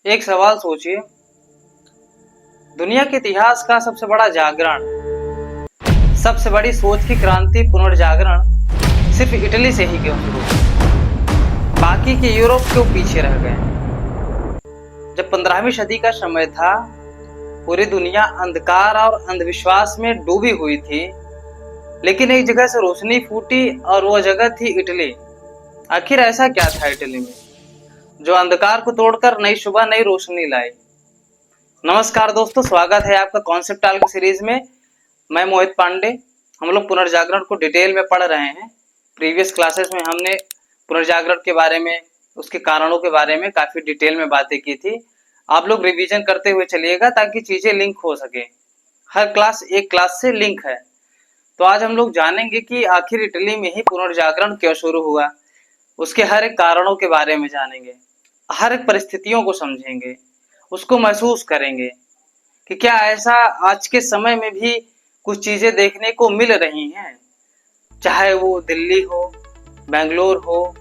एक सवाल सोचिए, दुनिया के इतिहास का सबसे बड़ा जागरण, सबसे बड़ी सोच की क्रांति पुनर्जागरण सिर्फ इटली से ही क्यों शुरू हुई? बाकी के यूरोप क्यों पीछे रह गए? जब 15वीं सदी का समय था, पूरी दुनिया अंधकार और अंधविश्वास में डूबी हुई थी, लेकिन एक जगह से रोशनी फूटी और वो जगह थी इटली। आखिर ऐसा क्या था इटली में जो अंधकार को तोड़कर नई सुबह, नई रोशनी लाई? नमस्कार दोस्तों, स्वागत है आपका कॉन्सेप्ट टॉक सीरीज में। मैं मोहित पांडे। हम लोग पुनर्जागरण को डिटेल में पढ़ रहे हैं। प्रीवियस क्लासेस में हमने पुनर्जागरण के बारे में, उसके कारणों के बारे में काफी डिटेल में बातें की थी। आप लोग रिवीजन करते हुए चलिएगा ताकि चीजें लिंक हो सके। हर क्लास एक क्लास से लिंक है। तो आज हम लोग जानेंगे कि आखिर इटली में ही पुनर्जागरण क्यों शुरू हुआ, उसके हर एक कारणों के बारे में जानेंगे, हर एक परिस्थितियों को समझेंगे, उसको महसूस करेंगे कि क्या ऐसा आज के समय में भी कुछ चीजें देखने को मिल रही हैं, चाहे वो दिल्ली हो, बेंगलोर हो,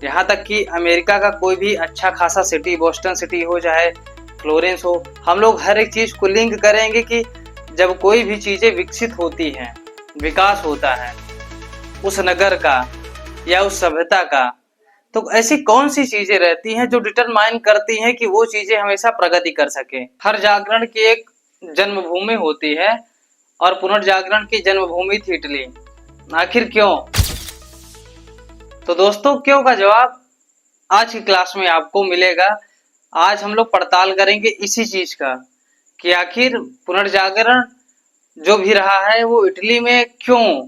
यहाँ तक कि अमेरिका का कोई भी अच्छा खासा सिटी, बोस्टन सिटी हो, चाहे फ्लोरेंस हो। हम लोग हर एक चीज को लिंक करेंगे कि जब कोई भी चीजें विकसित होती हैं, विकास होता है उस नगर का या उस सभ्यता का, तो ऐसी कौन सी चीजें रहती हैं जो डिटरमाइन करती हैं कि वो चीजें हमेशा प्रगति कर सके। हर जागरण की एक जन्मभूमि होती है और पुनर्जागरण की जन्मभूमि थी इटली। आखिर क्यों? तो दोस्तों, क्यों का जवाब आज की क्लास में आपको मिलेगा। आज हम लोग पड़ताल करेंगे इसी चीज का कि आखिर पुनर्जागरण जो भी रहा है वो इटली में क्यों,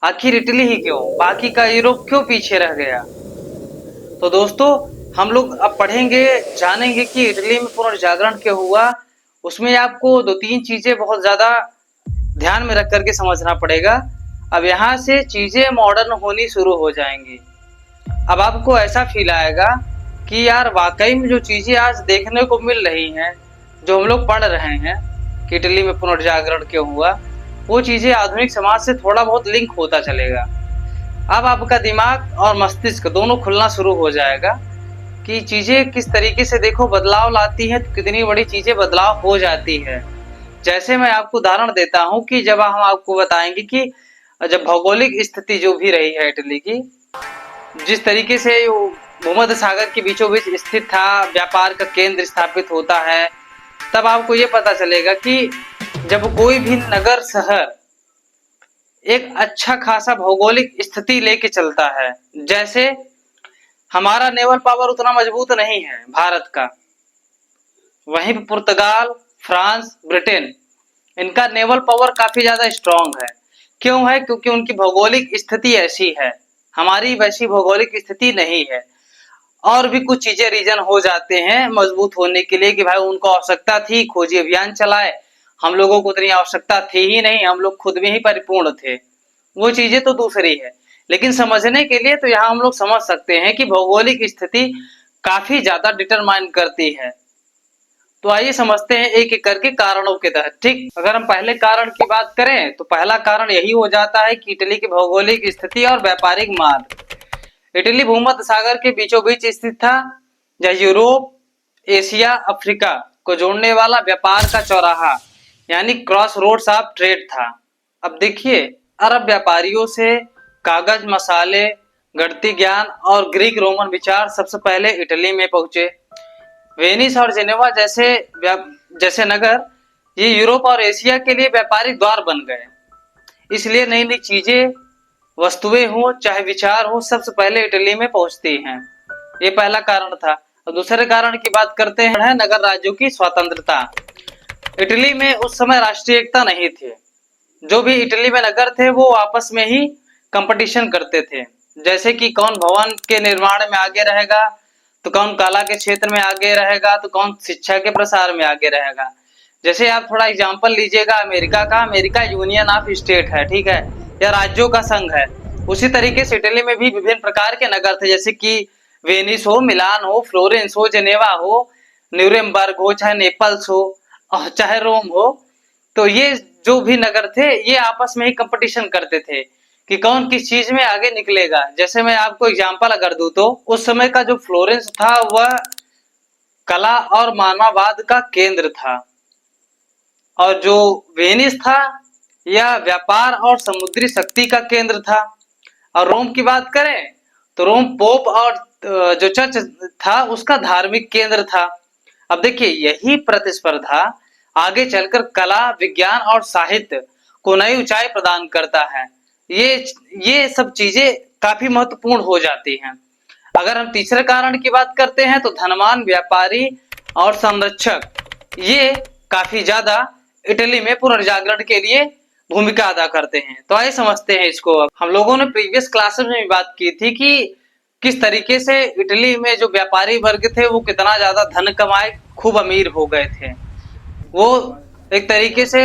आखिर इटली ही क्यों, बाकी का यूरोप क्यों पीछे रह गया। तो दोस्तों, हम लोग अब पढ़ेंगे, जानेंगे कि इटली में पुनर्जागरण क्यों हुआ। उसमें आपको दो तीन चीजें बहुत ज्यादा ध्यान में रख करके समझना पड़ेगा। अब यहाँ से चीजें मॉडर्न होनी शुरू हो जाएंगी। अब आपको ऐसा फील आएगा कि यार वाकई में जो चीजें आज देखने को मिल रही हैं, जो हम लोग पढ़ रहे हैं कि इटली में पुनर्जागरण क्यों हुआ, वो चीजें आधुनिक समाज से थोड़ा बहुत लिंक होता चलेगा। अब आपका दिमाग और मस्तिष्क दोनों खुलना शुरू हो जाएगा कि चीजें किस तरीके से देखो बदलाव लाती हैं, तो कितनी बड़ी चीजें बदलाव हो जाती है। जैसे मैं आपको उदाहरण देता हूं कि जब हम आपको बताएंगे कि जब भौगोलिक स्थिति जो भी रही है इटली की, जिस तरीके से भूमध्य सागर के बीचों बीच स्थित था, व्यापार का केंद्र स्थापित होता है, तब आपको ये पता चलेगा कि जब कोई भी नगर शहर एक अच्छा खासा भौगोलिक स्थिति लेके चलता है, जैसे हमारा नेवल पावर उतना मजबूत नहीं है भारत का, वहीं पुर्तगाल, फ्रांस, ब्रिटेन, इनका नेवल पावर काफी ज्यादा स्ट्रांग है। क्यों है? क्योंकि उनकी भौगोलिक स्थिति ऐसी है, हमारी वैसी भौगोलिक स्थिति नहीं है। और भी कुछ चीजें रीजन हो जाते हैं मजबूत होने के लिए कि भाई उनको आवश्यकता थी, खोजी अभियान चलाए, हम लोगों को उतनी आवश्यकता थी ही नहीं, हम लोग खुद में ही परिपूर्ण थे। वो चीजें तो दूसरी है, लेकिन समझने के लिए तो यहाँ हम लोग समझ सकते हैं कि भौगोलिक स्थिति काफी ज्यादा डिटरमाइन करती है। तो आइए समझते हैं एक एक करके कारणों के तहत। ठीक, अगर हम पहले कारण की बात करें तो पहला कारण यही हो जाता है कि इटली की भौगोलिक स्थिति और व्यापारिक मार्ग। इटली भूमध्य सागर के बीचों बीच स्थित था, जहाँ यूरोप, एशिया, अफ्रीका को जोड़ने वाला व्यापार का चौराहा यानी क्रॉस रोड्स ऑफ ट्रेड था। अब देखिए, अरब व्यापारियों से कागज, मसाले, गणितीय ज्ञान और ग्रीक रोमन विचार सबसे पहले इटली में पहुंचे। वेनिस और जेनेवा जैसे नगर ये यूरोप और एशिया के लिए व्यापारिक द्वार बन गए। इसलिए नई नई चीजें, वस्तुएं हो चाहे विचार हो, सबसे पहले इटली में पहुंचती हैं। ये पहला कारण था। और दूसरे कारण की बात करते हैं, नगर राज्यों की स्वतंत्रता। इटली में उस समय राष्ट्रीय एकता नहीं थी। जो भी इटली में नगर थे वो आपस में ही कंपटीशन करते थे, जैसे कि कौन भवन के निर्माण में आगे रहेगा, तो कौन कला के क्षेत्र में आगे रहेगा, तो कौन शिक्षा के प्रसार में आगे रहेगा। जैसे आप थोड़ा एग्जांपल लीजिएगा अमेरिका का, अमेरिका यूनियन ऑफ स्टेट है, ठीक है, या राज्यों का संघ है। उसी तरीके से इटली में भी विभिन्न प्रकार के नगर थे, जैसे कि वेनिस हो, मिलान हो, फ्लोरेंस हो, जेनेवा हो, न्यूरेमबर्ग हो, चाहे नेपल्स हो और चाहे रोम हो। तो ये जो भी नगर थे ये आपस में ही कंपटीशन करते थे कि कौन किस चीज में आगे निकलेगा। जैसे मैं आपको एग्जांपल अगर दूं तो उस समय का जो फ्लोरेंस था वह कला और मानववाद का केंद्र था। और जो वेनिस था यह व्यापार और समुद्री शक्ति का केंद्र था। और रोम की बात करें तो रोम पोप और जो चर्च था उसका धार्मिक केंद्र था। अब देखिए यही प्रतिस्पर्धा आगे चलकर कला, विज्ञान और साहित्य को नई ऊंचाई प्रदान करता है। ये सब चीजें काफी महत्वपूर्ण हो जाती हैं। अगर हम तीसरे कारण की बात करते हैं तो धनवान व्यापारी और संरक्षक ये काफी ज्यादा इटली में पुनर्जागरण के लिए भूमिका अदा करते हैं। तो आइए समझते हैं इसको। अब हम लोगों ने प्रीवियस क्लासेस में भी बात की थी कि किस तरीके से इटली में जो व्यापारी वर्ग थे वो कितना ज्यादा धन कमाए, खूब अमीर हो गए थे। वो एक तरीके से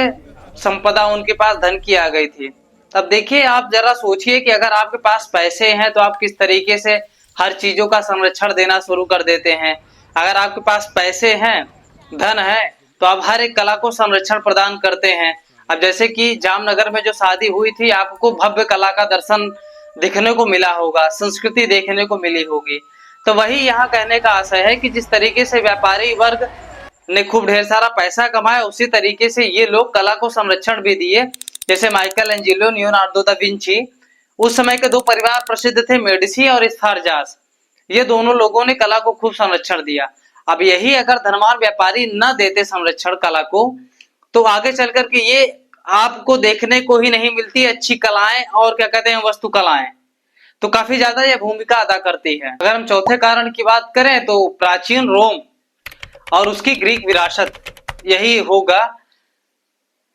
संपदा उनके पास धन की आ गई थी। अब देखिए आप जरा सोचिए कि अगर आपके पास पैसे हैं तो आप किस तरीके से हर चीजों का संरक्षण देना शुरू कर देते हैं। अगर आपके पास पैसे हैं, धन है, तो आप हर एक कला को संरक्षण प्रदान करते हैं। अब जैसे कि जामनगर में जो शादी हुई थी, आपको भव्य कला का दर्शन दिखने को मिला होगा, संस्कृति देखने को मिली होगी। तो वही यहाँ कहने का आशय है कि जिस तरीके से व्यापारी वर्ग ने खूब ढेर सारा पैसा कमाया, उसी तरीके से ये लोग कला को संरक्षण भी दिए। जैसे Michael Angelo, Leonardo da Vinci, उस समय के दो परिवार प्रसिद्ध थे, मेडिसी और स्फार्जास। ये दोनों लोगों ने कला को खूब संरक्षण दिया। अब यही अगर धनवान व्यापारी न देते संरक्षण कला को, तो आगे चल करके ये आपको देखने को ही नहीं मिलती अच्छी कलाएं और क्या कहते हैं वस्तु कलाएं। तो काफी ज्यादा यह भूमिका अदा करती है। अगर हम चौथे कारण की बात करें तो प्राचीन रोम और उसकी ग्रीक विरासत यही होगा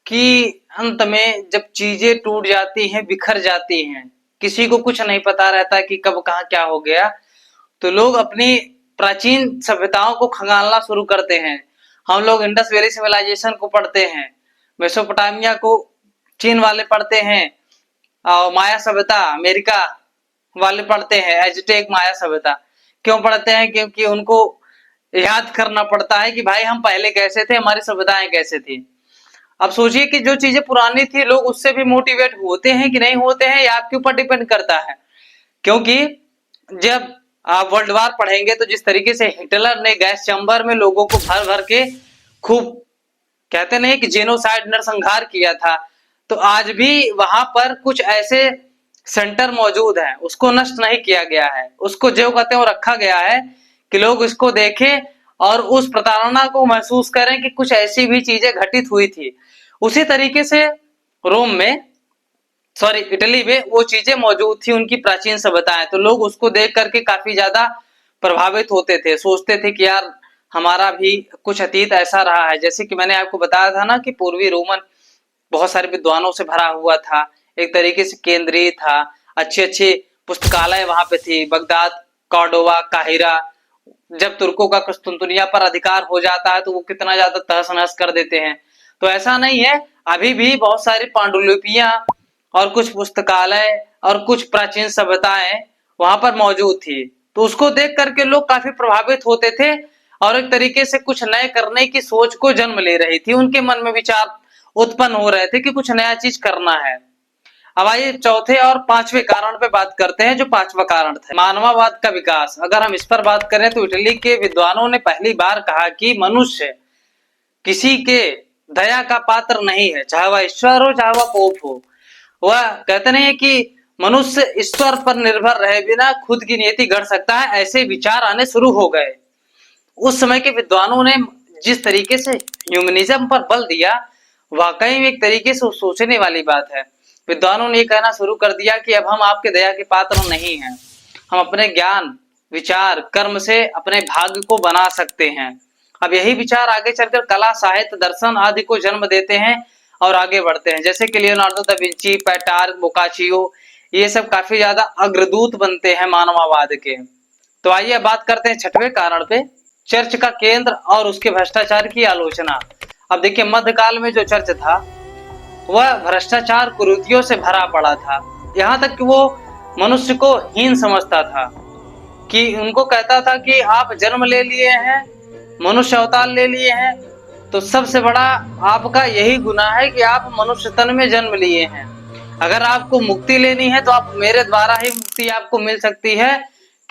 कि अंत में जब चीजें टूट जाती हैं, बिखर जाती हैं, किसी को कुछ नहीं पता रहता कि कब कहाँ क्या हो गया, तो लोग अपनी प्राचीन सभ्यताओं को खंगालना शुरू करते हैं। हम लोग इंडस वैली सिविलाइजेशन को पढ़ते हैं, मेसोपोटामिया को चीन वाले पढ़ते हैं, और माया सभ्यता अमेरिका वाले पढ़ते हैं, एज़टेक माया सभ्यता। क्यों पढ़ते हैं? क्योंकि उनको याद करना पड़ता है कि भाई हम पहले कैसे थे, हमारी सभ्यताएं कैसे थी। अब सोचिए कि जो चीजें पुरानी थी, लोग उससे भी मोटिवेट होते हैं कि नहीं होते हैं, ये आपके ऊपर डिपेंड करता है। क्योंकि जब आप वर्ल्ड वार पढ़ेंगे तो जिस तरीके से हिटलर ने गैस चैम्बर में लोगों को भर भर के खूब कहते नहीं कि जेनोसाइड, नरसंहार किया था, तो आज भी वहां पर कुछ ऐसे सेंटर मौजूद हैं, उसको नष्ट नहीं किया गया है, उसको जो कहते हैं वो रखा गया है कि लोग इसको देखें और उस प्रताड़ना को महसूस करें कि कुछ ऐसी भी चीजें घटित हुई थी। उसी तरीके से इटली में वो चीजें मौजूद थी, उनकी प्राचीन सभ्यताएं। तो लोग उसको देख करके काफी ज्यादा प्रभावित होते थे, सोचते थे कि यार हमारा भी कुछ अतीत ऐसा रहा है। जैसे कि मैंने आपको बताया था ना कि पूर्वी रोमन बहुत सारे विद्वानों से भरा हुआ था, एक तरीके से केंद्रीय था, अच्छे अच्छे पुस्तकालय वहां पे थी, बगदाद, कॉर्डोवा, काहिरा। जब तुर्कों का कुस्तुनतुनिया पर अधिकार हो जाता है तो वो कितना ज्यादा तहस नहस कर देते हैं। तो ऐसा नहीं है, अभी भी बहुत सारी पांडुलिपियां और कुछ पुस्तकालय और कुछ प्राचीन सभ्यताएं वहां पर मौजूद थी। तो उसको देख करके लोग काफी प्रभावित होते थे और एक तरीके से कुछ नए करने की सोच को जन्म ले रही थी, उनके मन में विचार उत्पन्न हो रहे थे कि कुछ नया चीज करना है। अब आइए चौथे और पांचवें कारण पे बात करते हैं। जो पांचवा कारण था मानववाद का विकास। अगर हम इस पर बात करें तो इटली के विद्वानों ने पहली बार कहा कि मनुष्य किसी के दया का पात्र नहीं है, चाहे वह ईश्वर हो चाहे वह पोप हो। वह कहते नहीं है कि मनुष्य ईश्वर पर निर्भर रहे बिना खुद की नियति गढ़ सकता है, ऐसे विचार आने शुरू हो गए। उस समय के विद्वानों ने जिस तरीके से ह्यूमनिज्म पर बल दिया, वाकई में एक तरीके से सोचने वाली बात है। विद्वानों ने कहना शुरू कर दिया कि अब हम आपके दया के पात्र नहीं हैं, हम अपने ज्ञान, विचार, कर्म से अपने भाग्य को बना सकते हैं। अब यही विचार आगे चलकर कला, साहित्य, दर्शन आदि को जन्म देते हैं और आगे बढ़ते हैं। जैसे कि लियोनार्डो दा विंची, पेट्रार्क, बोकाचियो, ये सब काफी ज्यादा अग्रदूत बनते हैं मानववाद के। तो आइए बात करते हैं छठवें कारण पे, चर्च का केंद्र और उसके भ्रष्टाचार की आलोचना। अब देखिए मध्यकाल में जो चर्च था वह भ्रष्टाचार, कुरीतियों से भरा पड़ा था। यहाँ तक कि वो मनुष्य को हीन समझता था, कि उनको कहता था कि आप जन्म ले लिए हैं, मनुष्य अवतार ले लिए हैं, तो सबसे बड़ा आपका यही गुनाह है कि आप मनुष्य तन में जन्म लिए हैं। अगर आपको मुक्ति लेनी है तो आप मेरे द्वारा ही मुक्ति आपको मिल सकती है,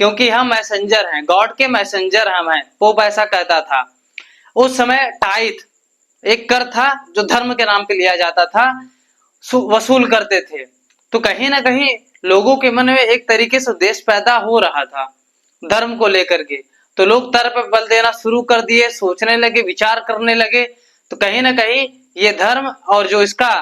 क्योंकि हम मैसेंजर हैं, गॉड के मैसेंजर हम हैं, पोप ऐसा कहता था। उस समय टाइथ एक कर था जो धर्म के नाम पे लिया जाता था, वसूल करते थे। तो कहीं ना कहीं लोगों के मन में एक तरीके से देश पैदा हो रहा था धर्म को लेकर के। तो लोग धर्म पर बल देना शुरू कर दिए, सोचने लगे, विचार करने लगे। तो कहीं ना कहीं ये धर्म और जो इसका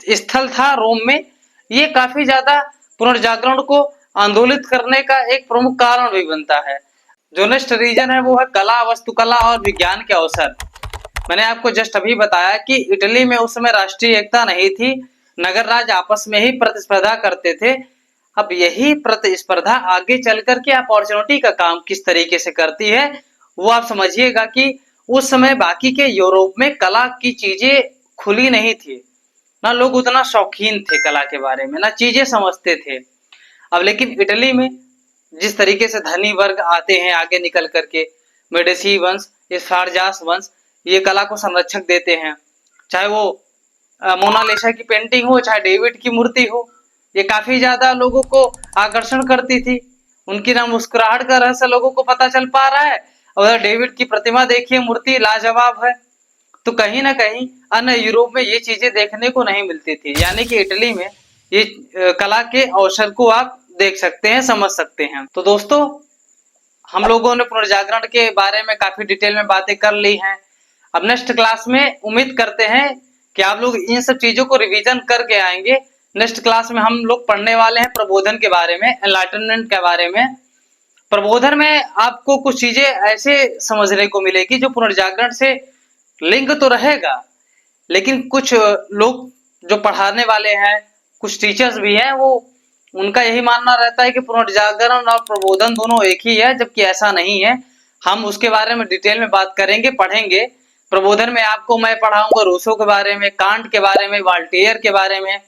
स्थल था रोम में, ये काफी ज्यादा पुनर्जागरण को आंदोलित करने का एक प्रमुख कारण भी बनता है। जो नेक्स्ट रीजन है वो है कला, वास्तुकला और विज्ञान के अवसर। मैंने आपको जस्ट अभी बताया कि इटली में उस समय राष्ट्रीय एकता नहीं थी, नगर राज्य आपस में ही प्रतिस्पर्धा करते थे। अब यही प्रतिस्पर्धा आगे चल करके अपॉर्चुनिटी का काम किस तरीके से करती है वो आप समझिएगा कि उस समय बाकी के यूरोप में कला की चीजें खुली नहीं थी, ना लोग उतना शौकीन थे कला के बारे में, ना चीजें समझते थे। अब लेकिन इटली में जिस तरीके से धनी वर्ग आते हैं आगे निकल करके, मेडिसी वंश, स्फार्जास वंश, ये कला को संरक्षक देते हैं। चाहे वो मोनालिसा की पेंटिंग हो, चाहे डेविड की मूर्ति हो, ये काफी ज्यादा लोगों को आकर्षण करती थी। उनकी ना मुस्कुराहट का रहस्य लोगों को पता चल पा रहा है, और डेविड की प्रतिमा देखिए, मूर्ति लाजवाब है। तो कहीं ना कहीं अन्य यूरोप में ये चीजें देखने को नहीं मिलती थी, यानी कि इटली में ये कला के अवसर को आप देख सकते हैं, समझ सकते हैं। तो दोस्तों, हम लोगों ने पुनर्जागरण के बारे में काफी डिटेल में बातें कर ली हैं। अब नेक्स्ट क्लास में उम्मीद करते हैं कि आप लोग इन सब चीजों को रिवीजन करके आएंगे। नेक्स्ट क्लास में हम लोग पढ़ने वाले हैं प्रबोधन के बारे में, एनलाइटनमेंट के बारे में। प्रबोधन में आपको कुछ चीजें ऐसे समझने को मिलेगी जो पुनर्जागरण से लिंक तो रहेगा, लेकिन कुछ लोग जो पढ़ाने वाले हैं, कुछ टीचर्स भी हैं, वो उनका यही मानना रहता है कि पुनर्जागरण और प्रबोधन दोनों एक ही है, जबकि ऐसा नहीं है। हम उसके बारे में डिटेल में बात करेंगे, पढ़ेंगे। प्रबोधन में आपको मैं पढ़ाऊंगा रूसो के बारे में, कांट के बारे में, वाल्टेयर के बारे में,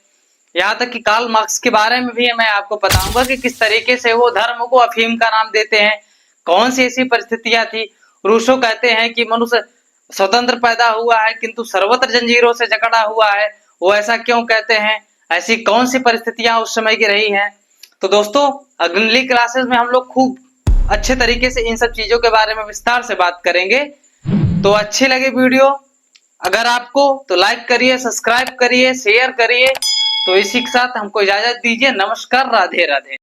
यहाँ तक कि कार्ल मार्क्स के बारे में भी मैं आपको बताऊंगा कि किस तरीके से वो धर्म को अफीम का नाम देते हैं, कौन सी ऐसी परिस्थितियां थी। रूसो कहते हैं कि मनुष्य स्वतंत्र पैदा हुआ है किंतु सर्वत्र जंजीरों से जकड़ा हुआ है, वो ऐसा क्यों कहते हैं, ऐसी कौन सी परिस्थितियां उस समय की रही हैं। तो दोस्तों, अगली क्लासेस में हम लोग खूब अच्छे तरीके से इन सब चीजों के बारे में विस्तार से बात करेंगे। तो अच्छी लगे वीडियो अगर आपको, तो लाइक करिए, सब्सक्राइब करिए, शेयर करिए। तो इसी के साथ हमको इजाजत दीजिए। नमस्कार, राधे राधे।